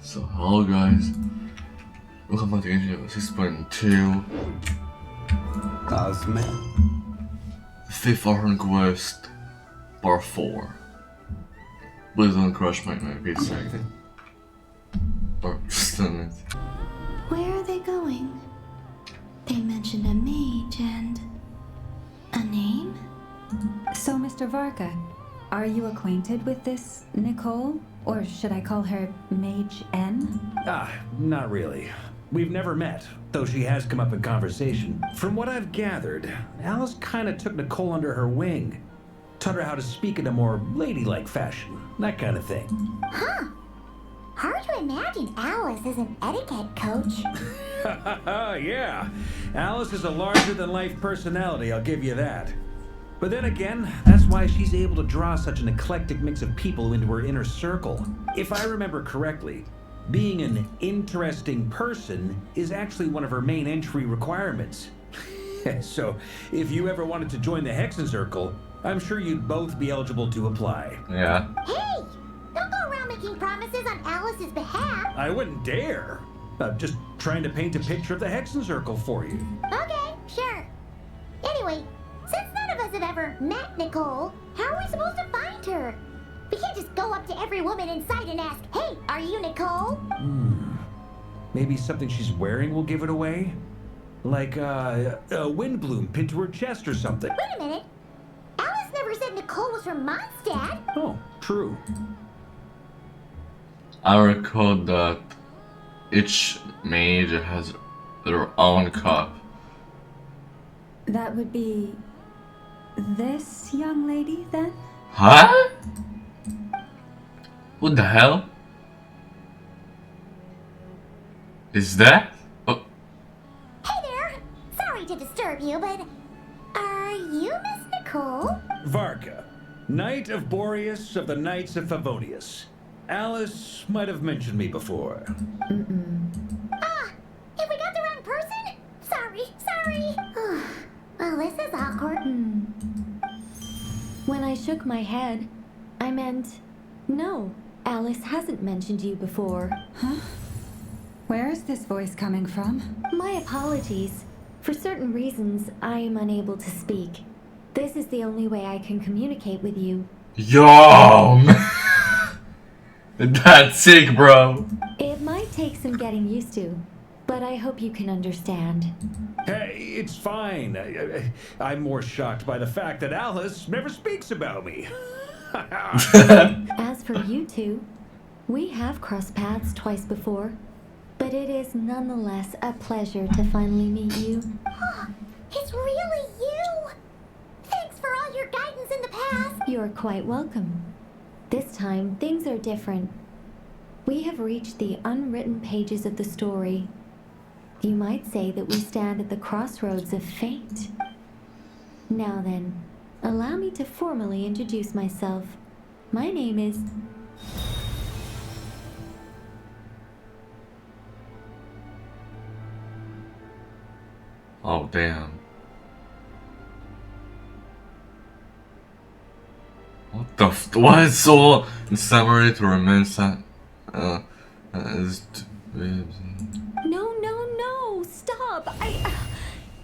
So hello guys, welcome back to Genshin 6.2. Cosme. Fifth Archon Quest, Part 4. Please don't crush my pizza. Or stun it. Where are they going? They mentioned a mage and a name? So, Mr. Varka, are you acquainted with this Nicole? Or should I call her Mage N? Not really. We've never met, though she has come up in conversation. From what I've gathered, Alice kind of took Nicole under her wing. Taught her how to speak in a more ladylike fashion, that kind of thing. Huh. Hard to imagine Alice as an etiquette coach. Yeah. Alice is a larger-than-life personality, I'll give you that. But then again, that's why she's able to draw such an eclectic mix of people into her inner circle. If I remember correctly, being an interesting person is actually one of her main entry requirements. So, if you ever wanted to join the Hexen Circle, I'm sure you'd both be eligible to apply. Yeah. Hey! Don't go around making promises on Alice's behalf. I wouldn't dare. I'm just trying to paint a picture of the Hexen Circle for you. Okay, sure. Anyway, since none of us have ever met Nicole, how are we supposed to find her? We can't just go up to every woman in sight and ask, hey, are you Nicole? Maybe something she's wearing will give it away? Like a wind bloom pinned to her chest or something. Wait a minute. Alice never said Nicole was from Mondstadt. Oh, true. I recall that each mage has their own cup. That would be this young lady, then? Huh? What the hell? Is that? Oh, Hey there. Sorry to disturb you, but are you Miss Nicole? Varka, Knight of Boreas of the Knights of Favonius. Alice might have mentioned me before. Ah, have we got the wrong person? Sorry. Well, this is awkward. When I shook my head, I meant, no, Alice hasn't mentioned you before. Huh? Where is this voice coming from? My apologies. For certain reasons, I am unable to speak. This is the only way I can communicate with you. yo, that's sick, bro. It might take some getting used to, but I hope you can understand. Hey, it's fine. I'm more shocked by the fact that Alice never speaks about me. As for you two, we have crossed paths twice before, but it is nonetheless a pleasure to finally meet you. It's really you. Thanks for all your guidance in the past. You're quite welcome. This time, things are different. We have reached the unwritten pages of the story. You might say that we stand at the crossroads of fate. Now then, allow me to formally introduce myself. My name is... Oh damn. What the what is so in summary to remain is No, stop!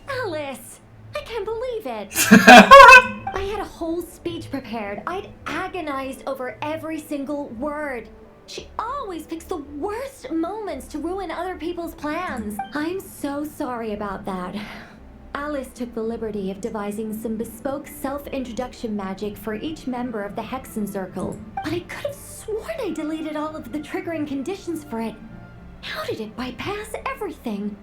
Alice! I can't believe it! I had a whole speech prepared. I'd agonized over every single word. She always picks the worst moments to ruin other people's plans. I'm so sorry about that. Alice took the liberty of devising some bespoke self-introduction magic for each member of the Hexen Circle. But I could have sworn I deleted all of the triggering conditions for it. How did it bypass everything?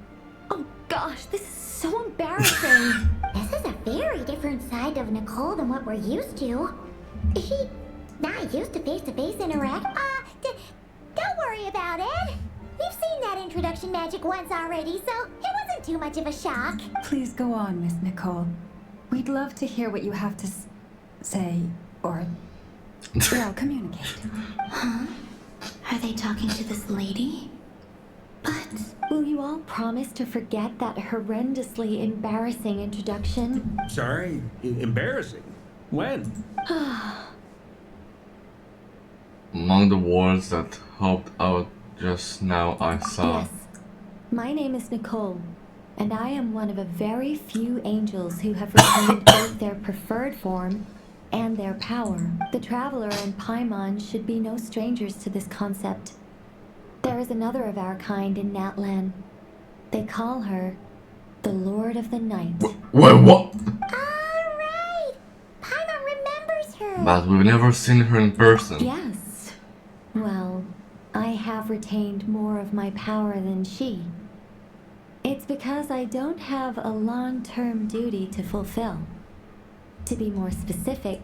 Oh gosh, this is so embarrassing. This is a very different side of Nicole than what we're used to. Is she not used to face-to-face interact? Don't worry about it. We've seen that introduction magic once already, so it wasn't too much of a shock. Please go on, Miss Nicole. We'd love to hear what you have to say, or, well, communicate. Huh? Are they talking to this lady? But will you all promise to forget that horrendously embarrassing introduction? Sorry, embarrassing. When? among the words that helped out Just now I saw. Yes. My name is Nicole, and I am one of a very few angels who have retained both their preferred form and their power. The Traveler and Paimon should be no strangers to this concept. There is another of our kind in Natlan. They call her the Lord of the Night. Wait, what? Alright! Paimon remembers her! But we've never seen her in person. Yes. Well, I have retained more of my power than she. It's because I don't have a long-term duty to fulfill. To be more specific,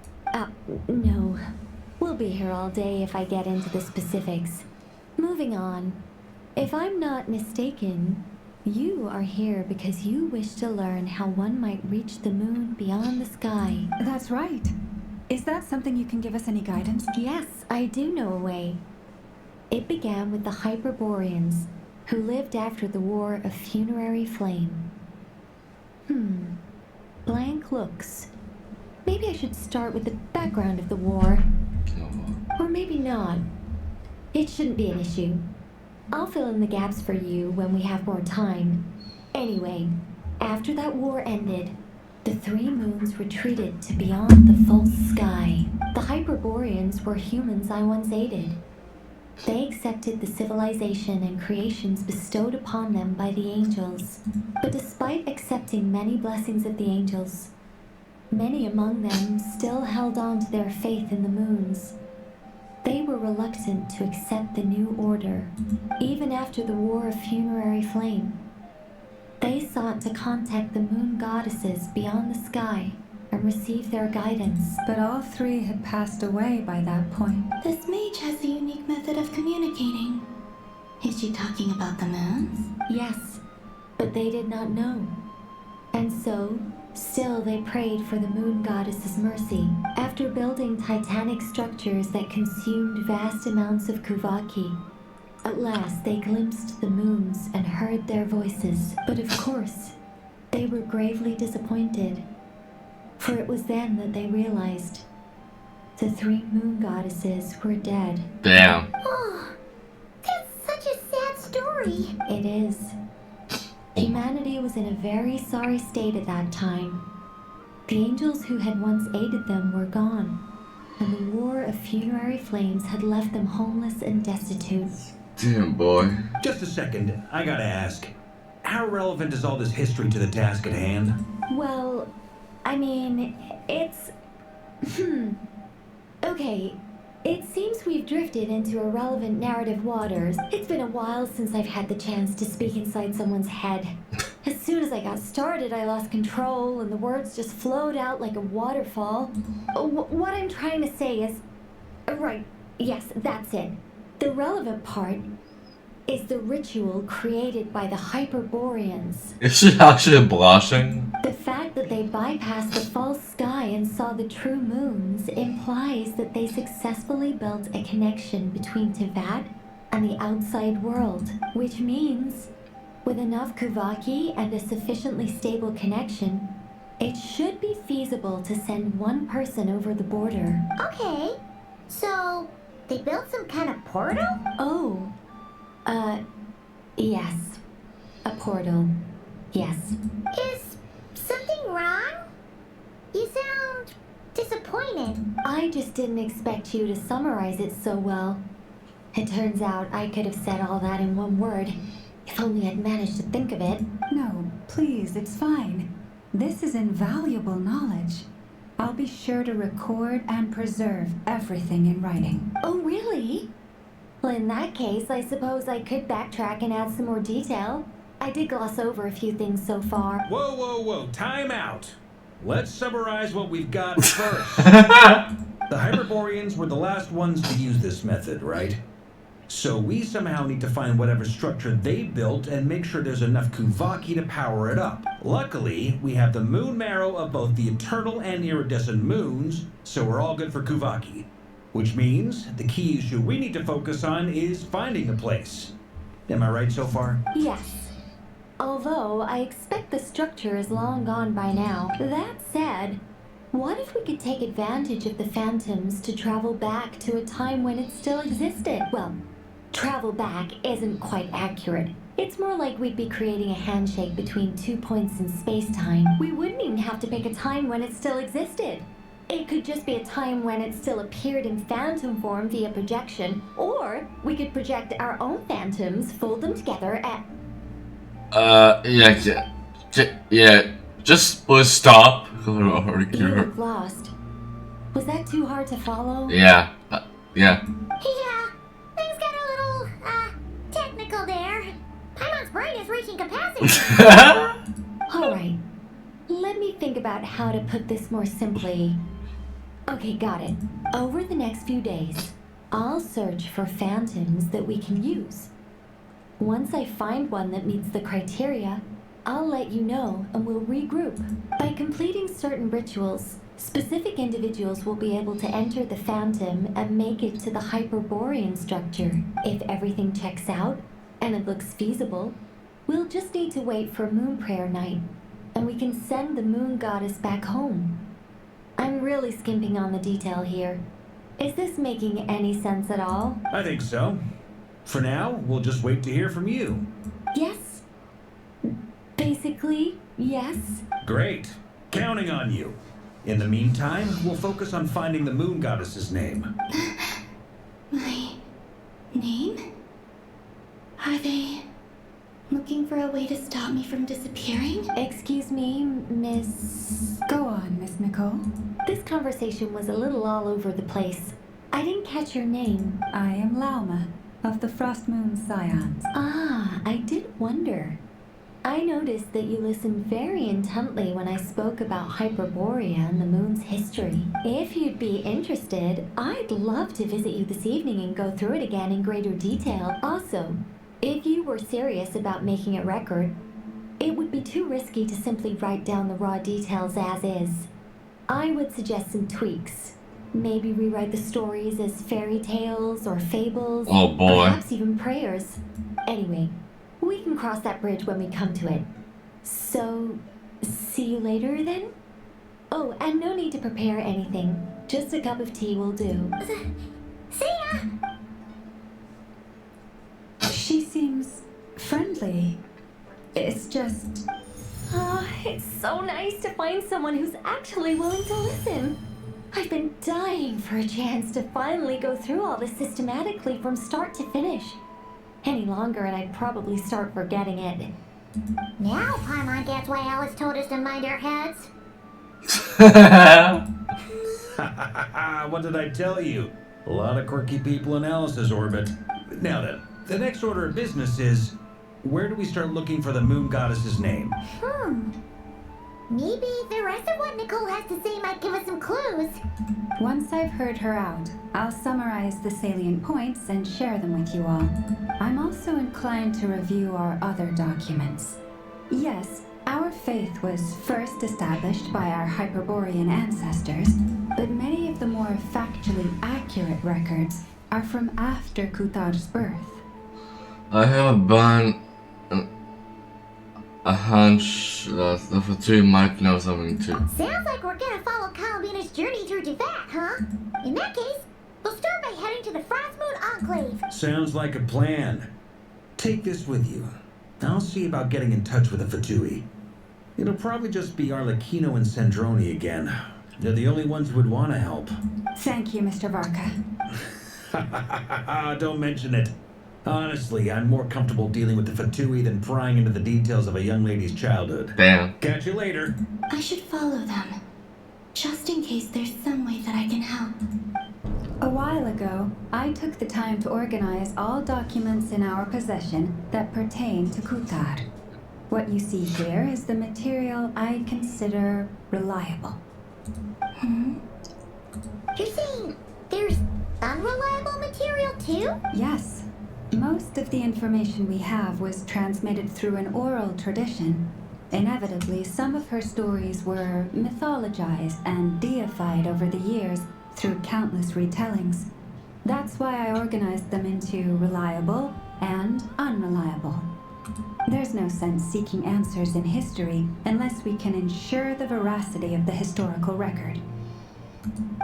no. We'll be here all day if I get into the specifics. Moving on. If I'm not mistaken, you are here because you wish to learn how one might reach the moon beyond the sky. That's right. Is that something you can give us any guidance? Yes, I do know a way. It began with the Hyperboreans, who lived after the War of Funerary Flame. Blank looks. Maybe I should start with the background of the war. Or maybe not. It shouldn't be an issue. I'll fill in the gaps for you when we have more time. Anyway, after that war ended, the three moons retreated to beyond the false sky. The Hyperboreans were humans I once aided. They accepted the civilization and creations bestowed upon them by the angels. But despite accepting many blessings of the angels, many among them still held on to their faith in the moons. They were reluctant to accept the new order, even after the War of Funerary Flame. They sought to contact the moon goddesses beyond the sky and receive their guidance. But all three had passed away by that point. This mage has a unique method of communicating. Is she talking about the moons? Yes, but they did not know. And so, still they prayed for the moon goddess's mercy. After building titanic structures that consumed vast amounts of Kuvaki, at last they glimpsed the moons and heard their voices. But of course, they were gravely disappointed. For it was then that they realized the three moon goddesses were dead. Damn. Oh, that's such a sad story. It is. Humanity was in a very sorry state at that time. The angels who had once aided them were gone, and the War of Funerary Flames had left them homeless and destitute. Damn, boy. Just a second, I gotta ask. How relevant is all this history to the task at hand? Well, I mean, it's... Okay, it seems we've drifted into irrelevant narrative waters. It's been a while since I've had the chance to speak inside someone's head. As soon as I got started, I lost control, and the words just flowed out like a waterfall. What I'm trying to say is... Right, yes, that's it. The relevant part is the ritual created by the Hyperboreans. Is she actually blushing? The fact that they bypassed the false sky and saw the true moons implies that they successfully built a connection between Tevat and the outside world, which means, with enough Kuvaki and a sufficiently stable connection, it should be feasible to send one person over the border. Okay, so they built some kind of portal? Oh, yes. A portal. Yes. Is something wrong? You sound disappointed. I just didn't expect you to summarize it so well. It turns out I could have said all that in one word, if only I'd managed to think of it. No, please, it's fine. This is invaluable knowledge. I'll be sure to record and preserve everything in writing. Oh, really? Well, in that case, I suppose I could backtrack and add some more detail. I did gloss over a few things so far. Whoa, whoa, whoa, time out. Let's summarize what we've got first. The Hyperboreans were the last ones to use this method, right? So we somehow need to find whatever structure they built and make sure there's enough Kuvaki to power it up. Luckily, we have the moon marrow of both the eternal and iridescent moons, so we're all good for Kuvaki. Which means the key issue we need to focus on is finding the place. Am I right so far? Yes. Although, I expect the structure is long gone by now. That said, what if we could take advantage of the phantoms to travel back to a time when it still existed? Well, travel back isn't quite accurate. It's more like we'd be creating a handshake between 2 points in space-time. We wouldn't even have to pick a time when it still existed. It could just be a time when it still appeared in phantom form via projection, or we could project our own phantoms, fold them together at... Yeah, just please stop. You look lost. Was that too hard to follow? Yeah. Yeah, things got a little, technical there. Paimon's brain is reaching capacity. Alright, let me think about how to put this more simply. Okay, got it. Over the next few days, I'll search for phantoms that we can use. Once I find one that meets the criteria, I'll let you know and we'll regroup. By completing certain rituals, specific individuals will be able to enter the phantom and make it to the Hyperborean structure. If everything checks out and it looks feasible, we'll just need to wait for Moon Prayer Night, and we can send the Moon Goddess back home. I'm really skimping on the detail here. Is this making any sense at all? I think so. For now, we'll just wait to hear from you. Yes. Basically, yes. Great. Counting on you. In the meantime, we'll focus on finding the Moon Goddess's name. My name? Are they looking for a way to stop me from disappearing? Excuse me, Miss... Go on, Miss Nicole. This conversation was a little all over the place. I didn't catch your name. I am Lauma, of the Frost Moon Scions. Ah, I did wonder. I noticed that you listened very intently when I spoke about Hyperborea and the moon's history. If you'd be interested, I'd love to visit you this evening and go through it again in greater detail. Also, if you were serious about making a record, it would be too risky to simply write down the raw details as is. I would suggest some tweaks. Maybe rewrite the stories as fairy tales or fables. Oh boy. Perhaps even prayers. Anyway, we can cross that bridge when we come to it. So, see you later then? Oh, and no need to prepare anything. Just a cup of tea will do. See ya! She seems friendly. It's just... Ah, it's so nice to find someone who's actually willing to listen. I've been dying for a chance to finally go through all this systematically from start to finish. Any longer and I'd probably start forgetting it. Now Paimon gets why Alice told us to mind our heads. What did I tell you? A lot of quirky people in Alice's orbit. Now then, the next order of business is, where do we start looking for the Moon Goddess's name? Maybe the rest of what Nicole has to say might give us some clues. Once I've heard her out, I'll summarize the salient points and share them with you all. I'm also inclined to review our other documents. Yes, our faith was first established by our Hyperborean ancestors, but many of the more factually accurate records are from after Kuthar's birth. I have a hunch that the Fatui might know something too. Sounds like we're gonna follow Columbina's journey through Duvat, huh? In that case, we'll start by heading to the Frost Moon Enclave. Sounds like a plan. Take this with you. I'll see about getting in touch with the Fatui. It'll probably just be Arlecchino and Sandroni again. They're the only ones who would want to help. Thank you, Mr. Varka. Don't mention it. Honestly, I'm more comfortable dealing with the Fatui than prying into the details of a young lady's childhood. Damn. Catch you later. I should follow them, just in case there's some way that I can help. A while ago, I took the time to organize all documents in our possession that pertain to Kuthar. What you see here is the material I consider reliable. You're saying there's unreliable material too? Yes. Most of the information we have was transmitted through an oral tradition. Inevitably, some of her stories were mythologized and deified over the years through countless retellings. That's why I organized them into reliable and unreliable. There's no sense seeking answers in history unless we can ensure the veracity of the historical record.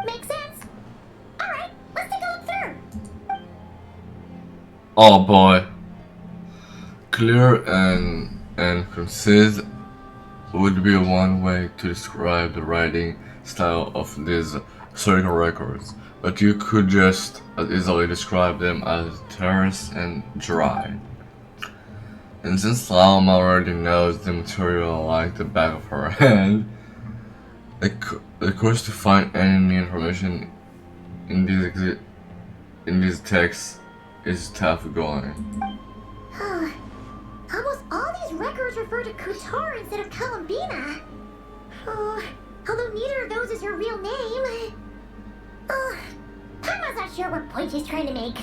Makes sense. Alright, let's take a look through. Oh boy. Clear and concise would be one way to describe the writing style of these historical records, but you could just as easily describe them as terse and dry. And since Alma already knows the material like the back of her hand, the course to find any information in these texts is tough going. Almost all these records refer to Kutar instead of Columbina. Although neither of those is her real name. I'm not sure what point she's trying to make.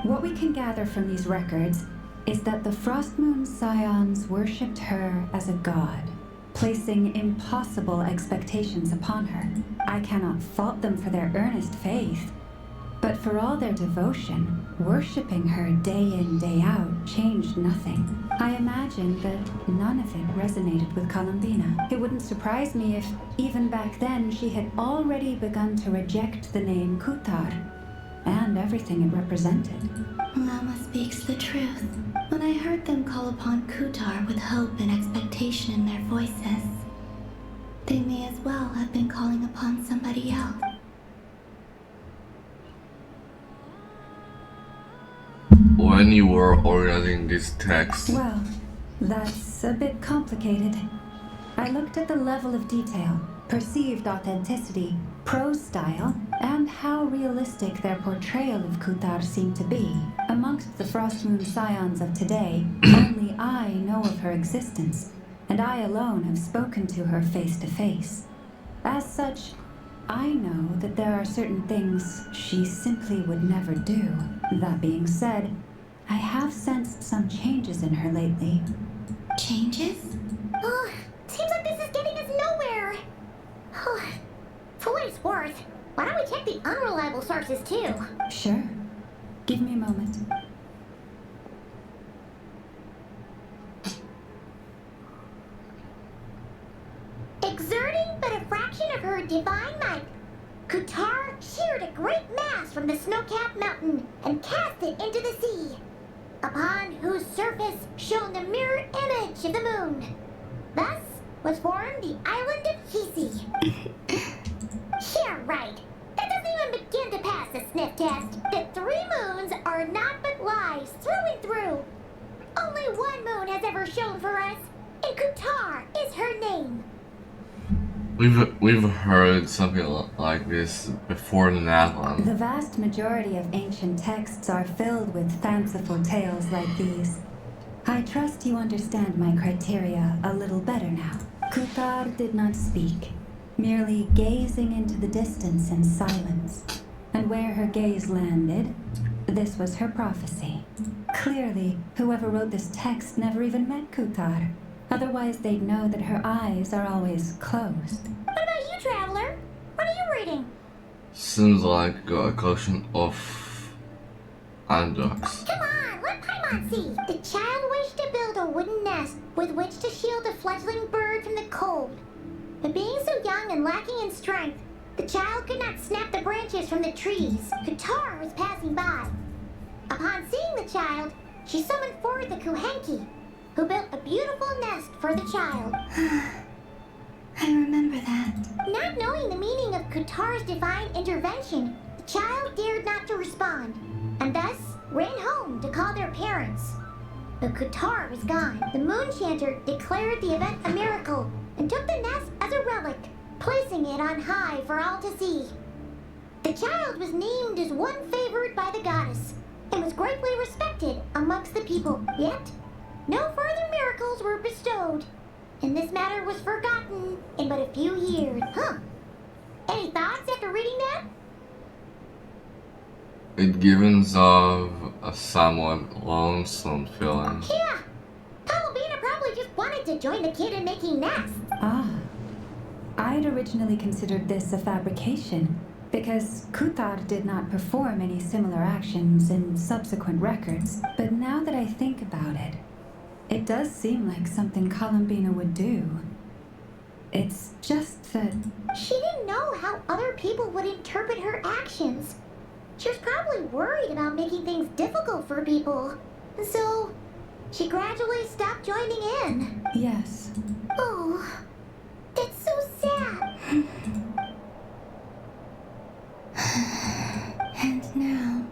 What we can gather from these records is that the Frostmoon Scions worshipped her as a god, placing impossible expectations upon her. I cannot fault them for their earnest faith, but for all their devotion, worshipping her day in, day out changed nothing. I imagine that none of it resonated with Columbina. It wouldn't surprise me if, even back then, she had already begun to reject the name Kutar and everything it represented. Lama speaks the truth. When I heard them call upon Kutar with hope and expectation in their voices, they may as well have been calling upon somebody else. When you were organizing these texts, Well, that's a bit complicated. I looked at the level of detail, perceived authenticity, prose style, and how realistic their portrayal of Kutar seemed to be. Amongst the Frostmoon Scions of today, only I know of her existence, and I alone have spoken to her face to face. As such, I know that there are certain things she simply would never do. That being said, I have sensed some changes in her lately. Changes? Seems like this is getting us nowhere. For what it's worth, why don't we check the unreliable sources too? Sure. Give me a moment. Exerting but a fraction of her divine might, Kutar sheared a great mass from the snow-capped mountain and cast it into the sea, upon whose surface shone the mirror image of the moon. Thus was formed the island of Hisi. Yeah, right. That doesn't even begin to pass the sniff test. The 3 moons are not but lies through and through. Only one moon has ever shone for us, and Kutar is her name. we've heard something like this before in Natlan. The vast majority of ancient texts are filled with fanciful tales like these. I trust you understand my criteria a little better now. Kutar did not speak, merely gazing into the distance in silence. And where her gaze landed, this was her prophecy. Clearly, whoever wrote this text never even met Kutar. Otherwise, they'd know that her eyes are always closed. What about you, Traveler? What are you reading? Seems like a collection of anecdotes. Come on, let Paimon see. The child wished to build a wooden nest with which to shield the fledgling bird from the cold. But being so young and lacking in strength, the child could not snap the branches from the trees. Kutar was passing by. Upon seeing the child, she summoned forward the Kuhenki, who built a beautiful nest for the child. I remember that. Not knowing the meaning of Kutar's divine intervention, the child dared not to respond, and thus ran home to call their parents. But Kutar was gone. The moon chanter declared the event a miracle and took the nest as a relic, placing it on high for all to see. The child was named as one favored by the goddess and was greatly respected amongst the people. Yet, no further miracles were bestowed, and this matter was forgotten in but a few years. Any thoughts after reading that? It gives off a somewhat lonesome feeling. Yeah. Columbina probably just wanted to join the kid in making nests. Ah. I'd originally considered this a fabrication, because Kutar did not perform any similar actions in subsequent records. But now that I think about it, it does seem like something Columbina would do. It's just that... She didn't know how other people would interpret her actions. She was probably worried about making things difficult for people. So, she gradually stopped joining in. Yes. Oh, that's so sad. And now,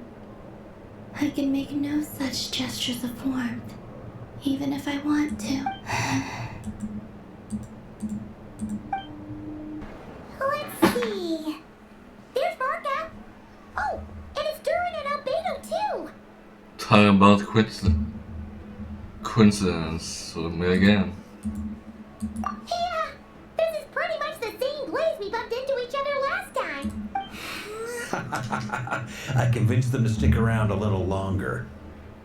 I can make no such gestures of warmth, even if I want to. Let's see. There's Varka. Oh, and it's Durin and Albedo too. Talk about coincidence with me again. Yeah, this is pretty much the same place we bumped into each other last time. I convinced them to stick around a little longer.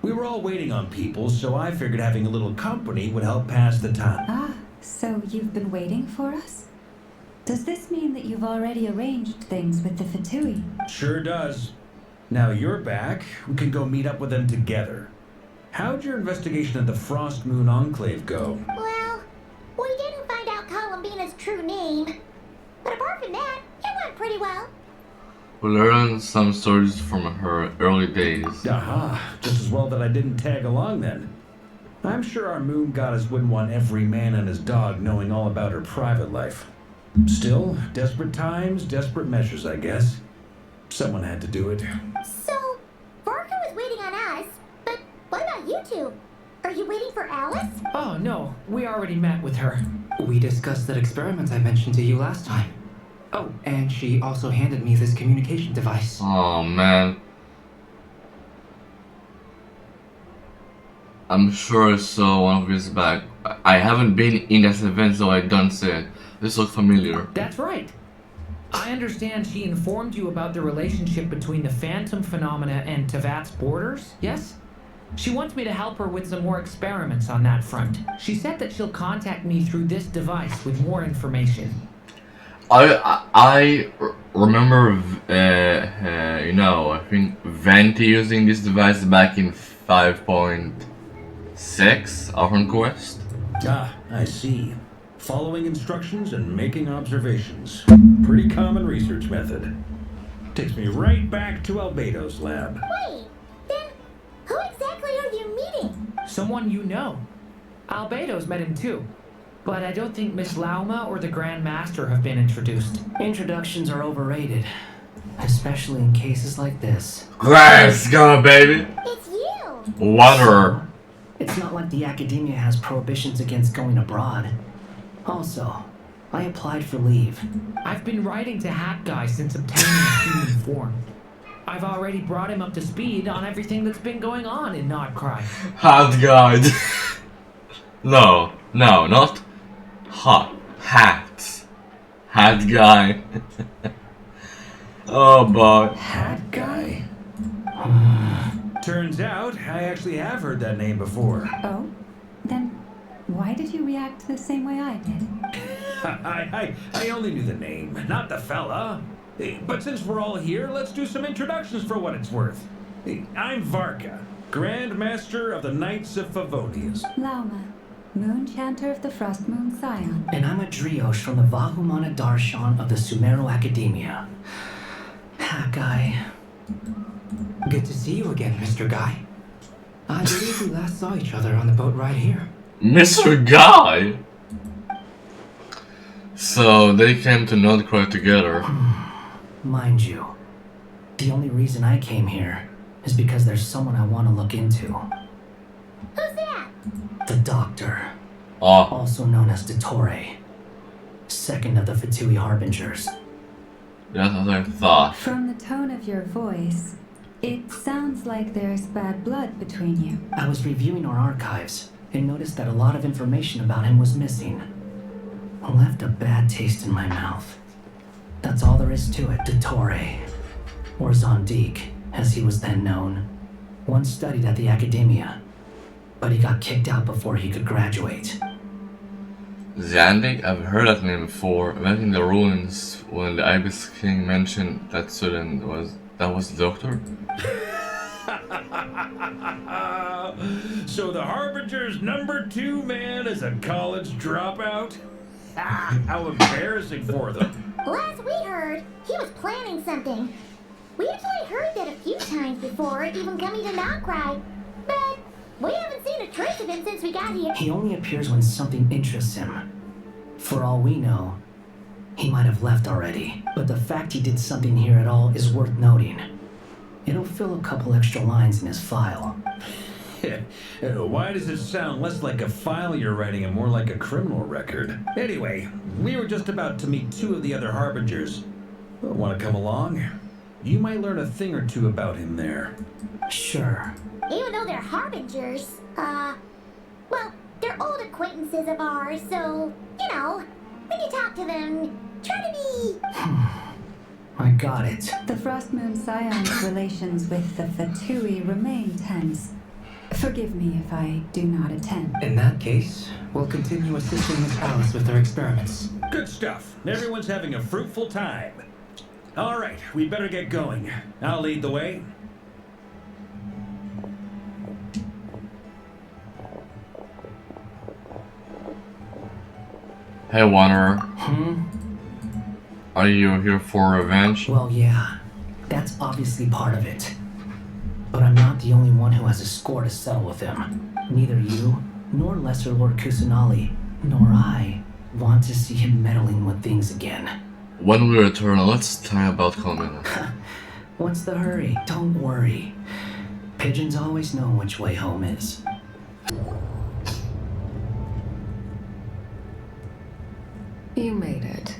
We were all waiting on people, so I figured having a little company would help pass the time. Ah, so you've been waiting for us? Does this mean that you've already arranged things with the Fatui? Sure does. Now you're back, we can go meet up with them together. How'd your investigation of the Frost Moon Enclave go? Well, we didn't find out Columbina's true name. But apart from that, it went pretty well. We learned some stories from her early days. Aha, just as well that I didn't tag along then. I'm sure our moon goddess wouldn't want every man and his dog knowing all about her private life. Still, desperate times, desperate measures, I guess. Someone had to do it. So, Varka was waiting on us, but what about you two? Are you waiting for Alice? Oh, no. We already met with her. We discussed that experiment I mentioned to you last time. Oh, and she also handed me this communication device. Oh man. I'm sure I saw one of his back. I haven't been in that event, so I don't see it. This looks familiar. That's right. I understand she informed you about the relationship between the phantom phenomena and Tevat's borders, yes? She wants me to help her with some more experiments on that front. She said that she'll contact me through this device with more information. I remember, I think Venti using this device back in 5.6 Archon Quest. Ah, I see. Following instructions and making observations. Pretty common research method. Takes me right back to Albedo's lab. Wait, then who exactly are you meeting? Someone you know. Albedo's met him too. But I don't think Miss Lauma or the Grand Master have been introduced. Introductions are overrated. Especially in cases like this. Let's go, baby! It's you! Water! It's not like the Academia has prohibitions against going abroad. Also, I applied for leave. I've been writing to Hat Guy since obtaining a human form. I've already brought him up to speed on everything that's been going on in Nodcry. Hot guide. No, not hot. Hats. Hat guy. Oh boy. Hat guy. Turns out, I actually have heard that name before. Oh? Then why did you react the same way I did? I only knew the name, not the fella. But since we're all here, let's do some introductions for what it's worth. I'm Varka, Grand Master of the Knights of Favonius. Lauma, Moon Chanter of the Frost Moon Scion. And I'm a Driosh from the Vahumana Darshan of the Sumero Academia. Hat Guy. Good to see you again, Mr. Guy. I believe we last saw each other on the boat ride here. Mr. Guy? So they came to Nodcry together. Mind you, the only reason I came here is because there's someone I want to look into. Who's that? The Doctor, Oh, also known as Dottore, second of the Fatui Harbingers. that's what I thought. From the tone of your voice, it sounds like there's bad blood between you. I was reviewing our archives and noticed that a lot of information about him was missing. Left a bad taste in my mouth. That's all there is to it. Dottore, or Zondik, as he was then known, once studied at the Academia, but he got kicked out before he could graduate. Zandik? I've heard that name before. I went in the ruins when the Ibis King mentioned that student was the doctor. So the Harbinger's #2 man is a college dropout? How embarrassing for them. Last we heard, he was planning something. We actually heard that a few times before, even coming to Notcry. But we haven't seen a trace of him since we got here. He only appears when something interests him. For all we know, he might have left already. But the fact he did something here at all is worth noting. It'll fill a couple extra lines in his file. Why does it sound less like a file you're writing and more like a criminal record? Anyway, we were just about to meet two of the other Harbingers. Want to come along? You might learn a thing or two about him there. Sure. Even though they're Harbingers, well, they're old acquaintances of ours, so, you know, when you talk to them, try to be... I got it. The Frost Moon Scion's relations with the Fatui remain tense. Forgive me if I do not attend. In that case, we'll continue assisting Miss Alice with her experiments. Good stuff. Everyone's having a fruitful time. All right, we better get going. I'll lead the way. Hey, Wanderer. Are you here for revenge? Well, yeah. That's obviously part of it. But I'm not the only one who has a score to settle with him. Neither you, nor Lesser Lord Kusanali, nor I want to see him meddling with things again. When we return, let's talk about Comino. What's the hurry? Don't worry. Pigeons always know which way home is. You made it.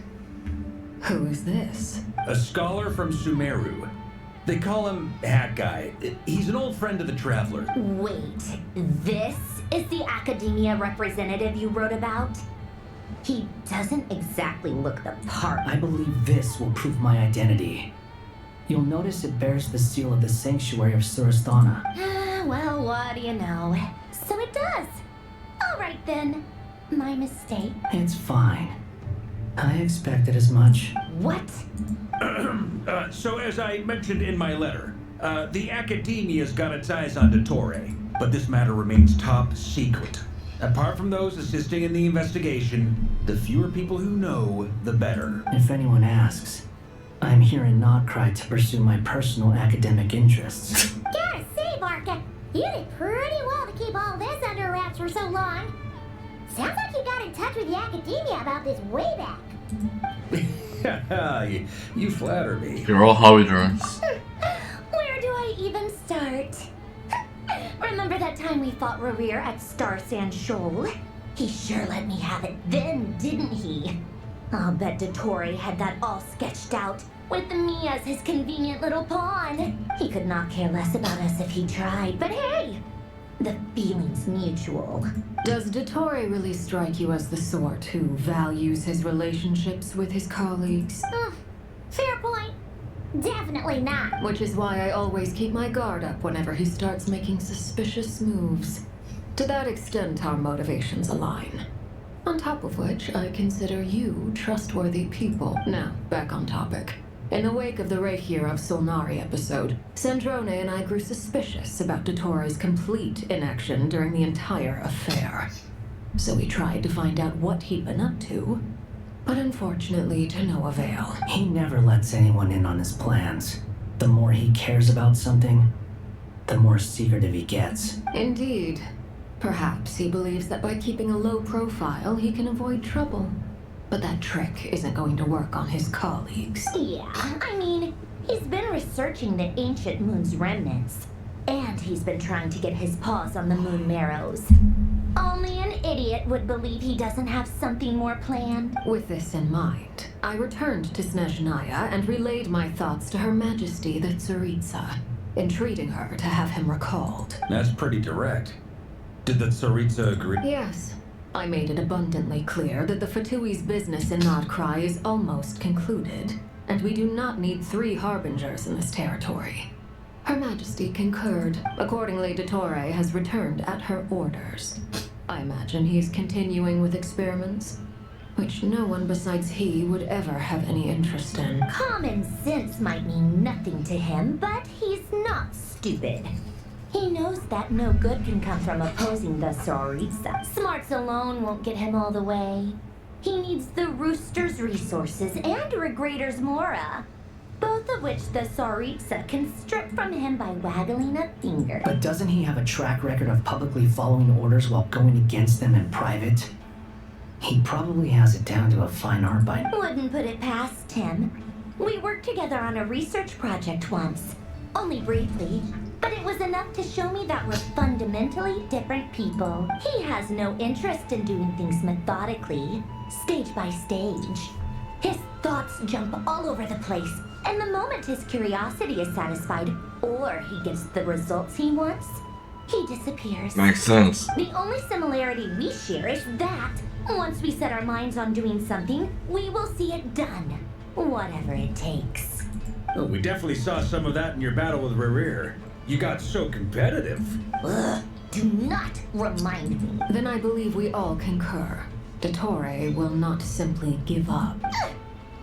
Who is this? A scholar from Sumeru. They call him Hat Guy. He's an old friend of the Traveler. Wait, this is the academia representative you wrote about? He doesn't exactly look the part. I believe this will prove my identity. You'll notice it bears the seal of the Sanctuary of Surasthana. Well, what do you know? So it does. All right then. My mistake. It's fine. I expected as much. What? So as I mentioned in my letter, the Academia's got its eyes on Dottore, but this matter remains top secret. Apart from those assisting in the investigation, the fewer people who know, the better. If anyone asks, I'm here in Notcry to pursue my personal academic interests. Gotta say, Barca, you did pretty well to keep all this under wraps for so long. Sounds like you got in touch with the Academia about this way back. You flatter me. You're all Howiters. Where do I even start? Remember that time we fought Rerir at Star Sand Shoal? He sure let me have it then, didn't he? I'll bet Dottore had that all sketched out, with me as his convenient little pawn. He could not care less about us if he tried, but hey! The feeling's mutual. Does Dottore really strike you as the sort who values his relationships with his colleagues? Fair point. Definitely not. Which is why I always keep my guard up whenever he starts making suspicious moves. To that extent, our motivations align. On top of which, I consider you trustworthy people. Now, back on topic. In the wake of the Reikir of Solnari episode, Sandrone and I grew suspicious about Dottore's complete inaction during the entire affair. So we tried to find out what he'd been up to, but unfortunately to no avail. He never lets anyone in on his plans. The more he cares about something, the more secretive he gets. Indeed. Perhaps he believes that by keeping a low profile, he can avoid trouble. But that trick isn't going to work on his colleagues. Yeah, I mean, he's been researching the ancient moon's remnants. And he's been trying to get his paws on the moon marrows. Only an idiot would believe he doesn't have something more planned. With this in mind, I returned to Snezhnaya and relayed my thoughts to Her Majesty the Tsaritsa, entreating her to have him recalled. That's pretty direct. Did the Tsaritsa agree? Yes. I made it abundantly clear that the Fatui's business in Notcry is almost concluded, and we do not need 3 harbingers in this territory. Her Majesty concurred. Accordingly, Dottore has returned at her orders. I imagine he's continuing with experiments, which no one besides he would ever have any interest in. Common sense might mean nothing to him, but he's not stupid. He knows that no good can come from opposing the Tsaritsa. Smarts alone won't get him all the way. He needs the Rooster's resources and Regrator's Mora. Both both of which the Tsaritsa can strip from him by waggling a finger. But doesn't he have a track record of publicly following orders while going against them in private? He probably has it down to a fine art by... Wouldn't put it past him. We worked together on a research project once. Only briefly, but it was enough to show me that we're fundamentally different people. He has no interest in doing things methodically, stage by stage. His thoughts jump all over the place, and the moment his curiosity is satisfied, or he gets the results he wants, he disappears. Makes sense. The only similarity we share is that once we set our minds on doing something, we will see it done, whatever it takes. Oh, we definitely saw some of that in your battle with Rerir. You got so competitive. Ugh, do not remind me. Then I believe we all concur. Dottore will not simply give up.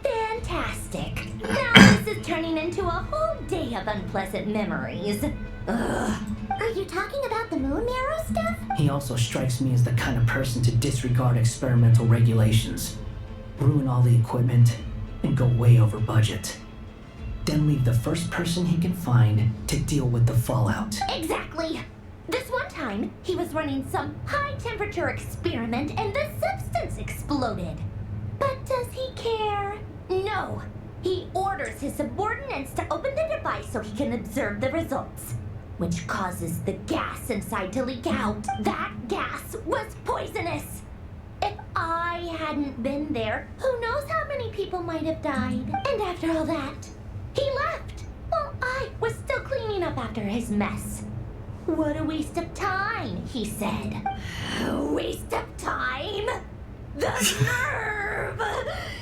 Fantastic. Now this is turning into a whole day of unpleasant memories. Ugh. Are you talking about the moon marrow stuff? He also strikes me as the kind of person to disregard experimental regulations, ruin all the equipment, and go way over budget. Then leave the first person he can find to deal with the fallout. Exactly. This one time, he was running some high-temperature experiment and the substance exploded. But does he care? No. He orders his subordinates to open the device so he can observe the results, which causes the gas inside to leak out. That gas was poisonous. If I hadn't been there, who knows how many people might have died. And after all that, he left while I was still cleaning up after his mess. What a waste of time, he said. A waste of time? The nerve!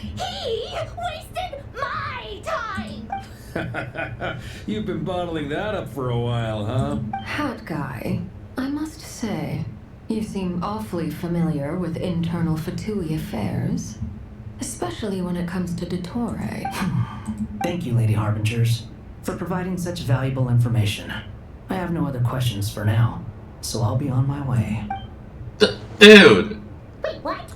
He wasted my time! You've been bottling that up for a while, huh? Hat guy, I must say, you seem awfully familiar with internal Fatui affairs. Especially when it comes to Dottore. Thank you, Lady Harbingers, for providing such valuable information. I have no other questions for now, so I'll be on my way. Dude! Wait, what?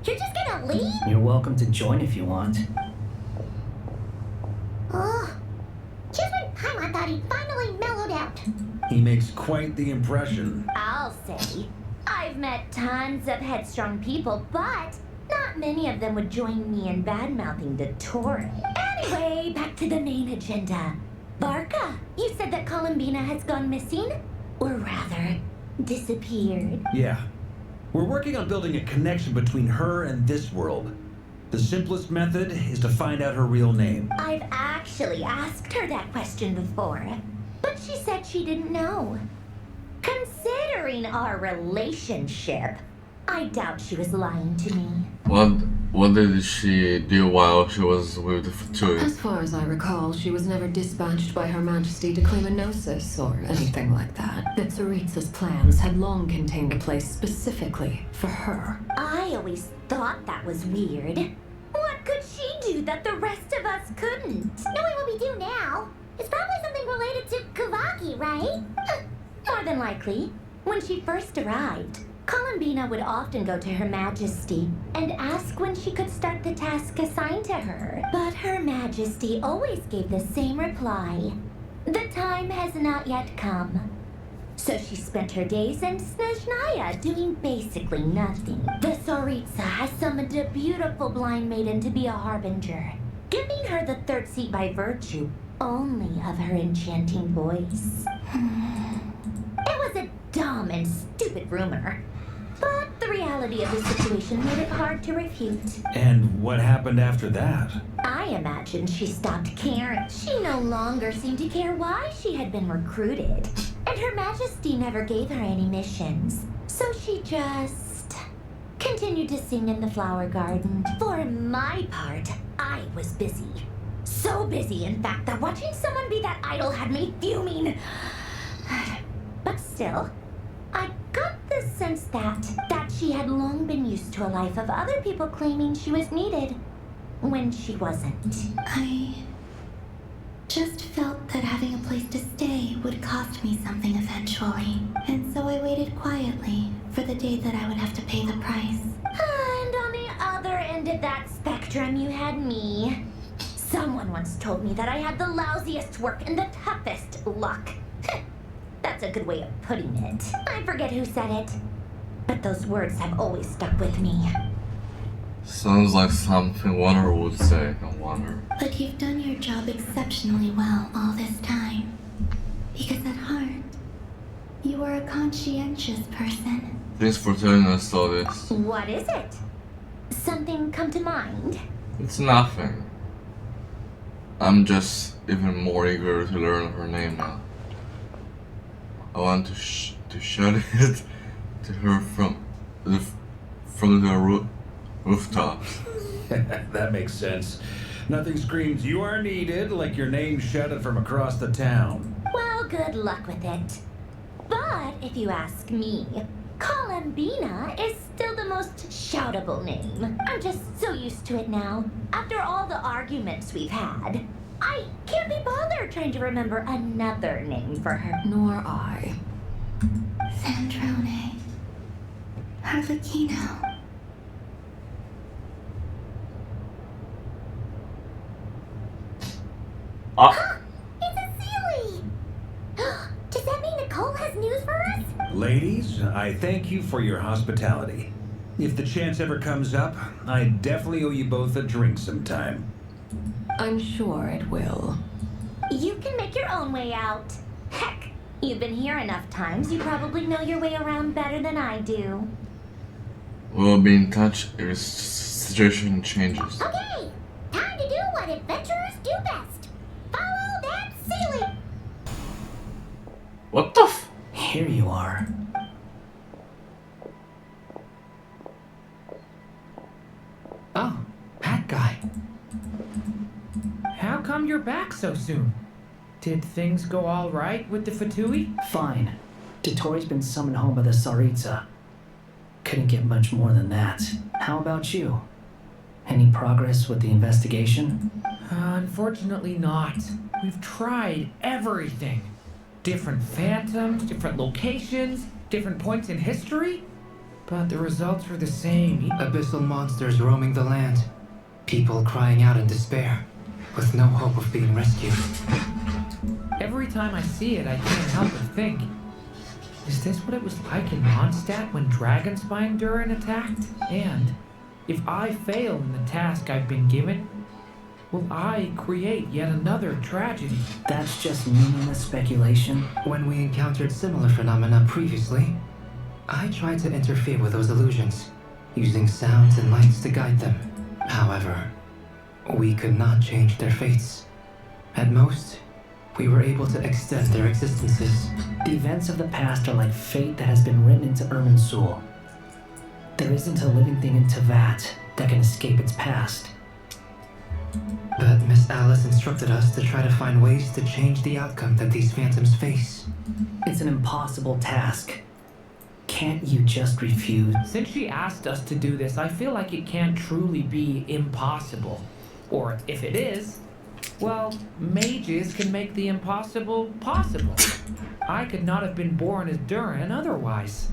You're just gonna leave? You're welcome to join if you want. Oh, just when Paimon thought he finally mellowed out. He makes quite the impression. I'll say. I've met tons of headstrong people, but not many of them would join me in bad-mouthing Dottore. Anyway, back to the main agenda. Barca, you said that Columbina has gone missing? Or rather, disappeared. Yeah. We're working on building a connection between her and this world. The simplest method is to find out her real name. I've actually asked her that question before, but she said she didn't know. Considering our relationship, I doubt she was lying to me. What did she do while she was with the Fatui? As far as I recall, she was never dispatched by Her Majesty to claim a gnosis or anything like that. The Tsaritsa's plans had long contained a place specifically for her. I always thought that was weird. What could she do that the rest of us couldn't? Knowing what we do now, it's probably something related to Kavaki, right? More than likely. When she first arrived, Columbina would often go to Her Majesty and ask when she could start the task assigned to her. But Her Majesty always gave the same reply. The time has not yet come. So she spent her days in Snezhnaya doing basically nothing. The Tsaritsa has summoned a beautiful blind maiden to be a harbinger, giving her the third seat by virtue only of her enchanting voice. It was a dumb and stupid rumor, but the reality of the situation made it hard to refute. And what happened after that? I imagine she stopped caring. She no longer seemed to care why she had been recruited, and Her Majesty never gave her any missions. So she just continued to sing in the flower garden. For my part, I was busy. So busy, in fact, that watching someone be that idol had me fuming. But still, I got the sense that she had long been used to a life of other people claiming she was needed when she wasn't. I just felt that having a place to stay would cost me something eventually. And so I waited quietly for the day that I would have to pay the price. And on the other end of that spectrum, you had me. Someone once told me that I had the lousiest work and the toughest luck. That's a good way of putting it. I forget who said it, but those words have always stuck with me. Sounds like something Wonder would say. No wonder. But you've done your job exceptionally well all this time. Because at heart, you are a conscientious person. Thanks for telling us all this. What is it? Something come to mind? It's nothing. I'm just even more eager to learn her name now. I want to shout it to her from the rooftops. That makes sense. Nothing screams you are needed like your name shouted from across the town. Well, good luck with it. But if you ask me, Columbina is still the most shoutable name. I'm just so used to it now. After all the arguments we've had, I can't be bothered trying to remember another name for her. Nor I. Sandrone. Harlequino. It's a Sealy! Does that mean Nicole has news for us? Ladies, I thank you for your hospitality. If the chance ever comes up, I definitely owe you both a drink sometime. I'm sure it will. You can make your own way out. Heck, you've been here enough times, you probably know your way around better than I do. We'll be in touch if the situation changes. Okay, time to do what adventurers do best. Follow that Sealy! What the f? Here you are. Oh, that guy. How come you're back so soon? Did things go all right with the Fatui? Fine. Dottore has been summoned home by the Tsaritsa. Couldn't get much more than that. How about you? Any progress with the investigation? Unfortunately not. We've tried everything. Different phantoms, different locations, different points in history. But the results were the same. Abyssal monsters roaming the land. People crying out in despair, with no hope of being rescued. Every time I see it, I can't help but think, is this what it was like in Mondstadt when Dragonspine Durin attacked? And if I fail in the task I've been given, will I create yet another tragedy? That's just meaningless speculation. When we encountered similar phenomena previously, I tried to interfere with those illusions, using sounds and lights to guide them. However, we could not change their fates. At most, we were able to extend their existences. The events of the past are like fate that has been written into Irminsul. There isn't a living thing in Tevat that can escape its past. But Miss Alice instructed us to try to find ways to change the outcome that these phantoms face. It's an impossible task. Can't you just refuse? Since she asked us to do this, I feel like it can't truly be impossible. Or if it is, well, mages can make the impossible possible. I could not have been born as Durin otherwise.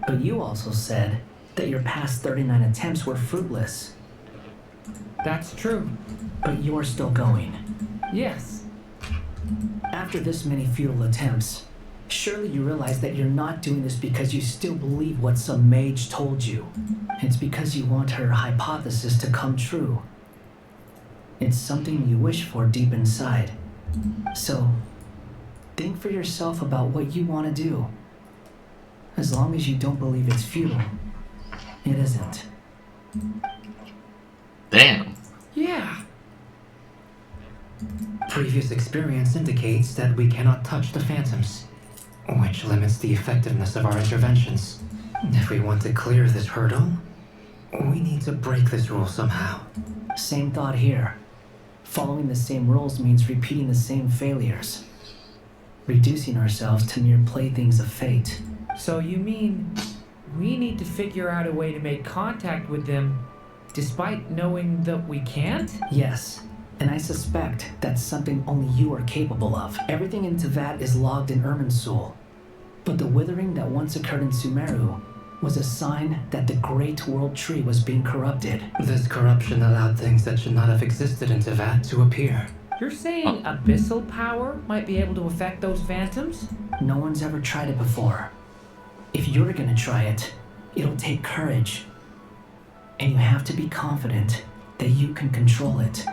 But you also said that your past 39 attempts were fruitless. That's true. But you're still going. Yes. After this many futile attempts, surely you realize that you're not doing this because you still believe what some mage told you. It's because you want her hypothesis to come true. It's something you wish for deep inside. So, think for yourself about what you want to do. As long as you don't believe it's futile, it isn't. Damn. Yeah. Previous experience indicates that we cannot touch the phantoms, which limits the effectiveness of our interventions. If we want to clear this hurdle, we need to break this rule somehow. Same thought here. Following the same rules means repeating the same failures. Reducing ourselves to mere playthings of fate. So you mean we need to figure out a way to make contact with them despite knowing that we can't? Yes, and I suspect that's something only you are capable of. Everything in Tevat is logged in Irminsul, but the withering that once occurred in Sumeru was a sign that the Great World Tree was being corrupted. This corruption allowed things that should not have existed in Tevat to appear. You're saying abyssal power might be able to affect those phantoms? No one's ever tried it before. If you're gonna try it, it'll take courage. And you have to be confident that you can control it.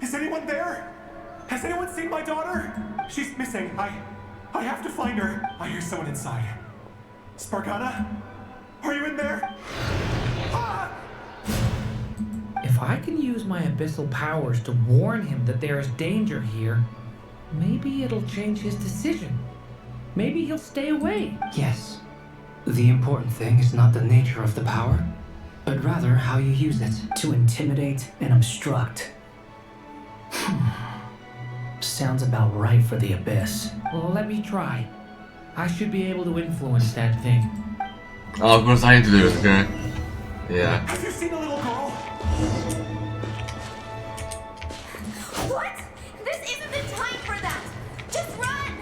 Is anyone there? Has anyone seen my daughter? She's missing. I have to find her. I hear someone inside. Spargana? Are you in there? Ah! If I can use my abyssal powers to warn him that there is danger here, maybe it'll change his decision. Maybe he'll stay away. Yes. The important thing is not the nature of the power, but rather how you use it. To intimidate and obstruct. Sounds about right for the Abyss. Well, let me try. I should be able to influence that thing. Oh, of course I need to do it, okay? Yeah. Have you seen the little girl? What? This isn't the time for that! Just run!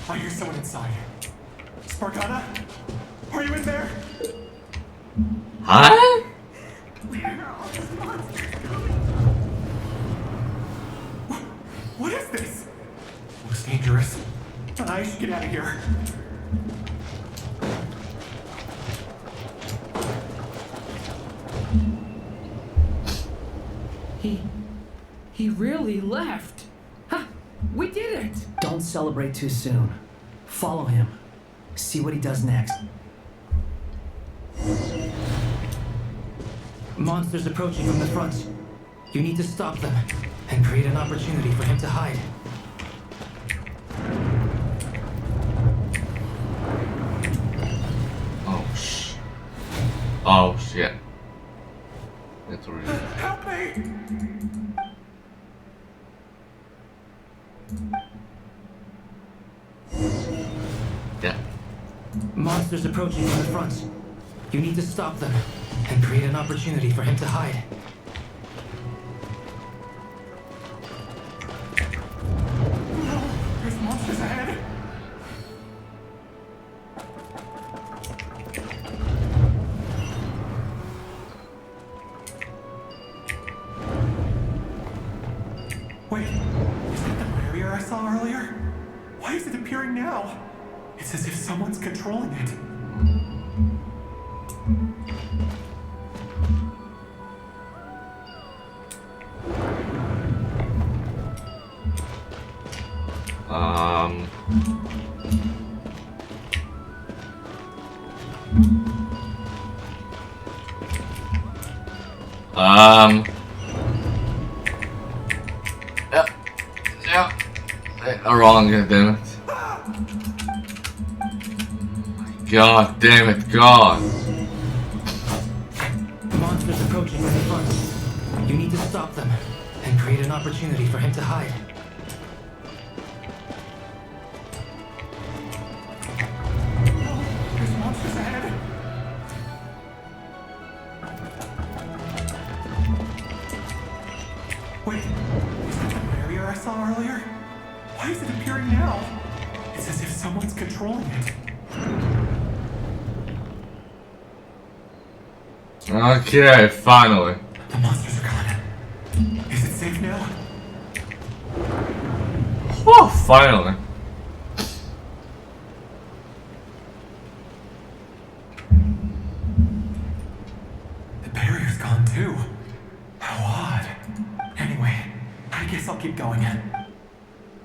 I hear someone inside. Spargana? Are you in there? Huh? What is this? Looks dangerous. I should get out of here. He really left. Ha! We did it! Don't celebrate too soon. Follow him. See what he does next. Monsters approaching from the front. You need to stop them and create an opportunity for him to hide. Oh shit. That's really... Help me! Yeah. Monsters approaching from the front. You need to stop them and create an opportunity for him to hide. No! There's monsters ahead! Wait, is that the barrier I saw earlier? Why is it appearing now? It's as if someone's controlling it. Um... Yeah. Wrong, damn it. God damn it, God. Monsters approaching from the front. You need to stop them and create an opportunity for him to hide. There's monsters ahead! Wait, is that the barrier I saw earlier? Why is it appearing now? It's as if someone's controlling it. Okay, finally. The monsters are gone. Is it safe now? Oh, finally. The barrier's gone too. How odd. Anyway, I guess I'll keep going.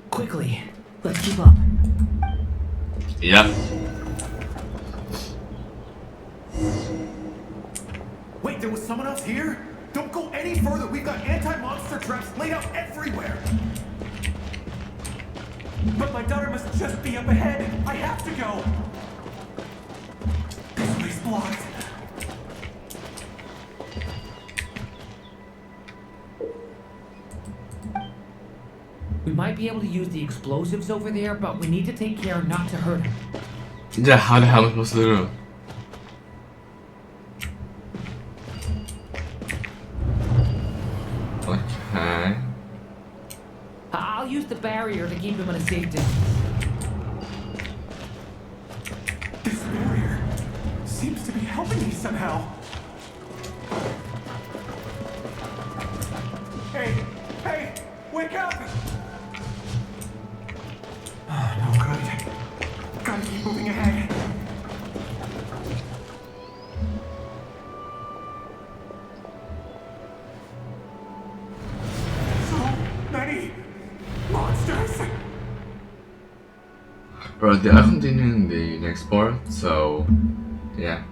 Quickly, let's keep up. Yep. Wait, there was someone else here? Don't go any further. We've got anti-monster traps laid out everywhere. But my daughter must just be up ahead. I have to go. This way's blocked. We might be able to use the explosives over there, but we need to take care not to hurt him. Yeah, how the hell am I supposed to do it? Okay. Ah, I'll use the barrier to keep him at a safe distance. This barrier seems to be helping me somehow. Hey! Hey! Wake up! Oh, no good. Gotta keep moving ahead. So many monsters! Right, I'll continue in the next part, so yeah.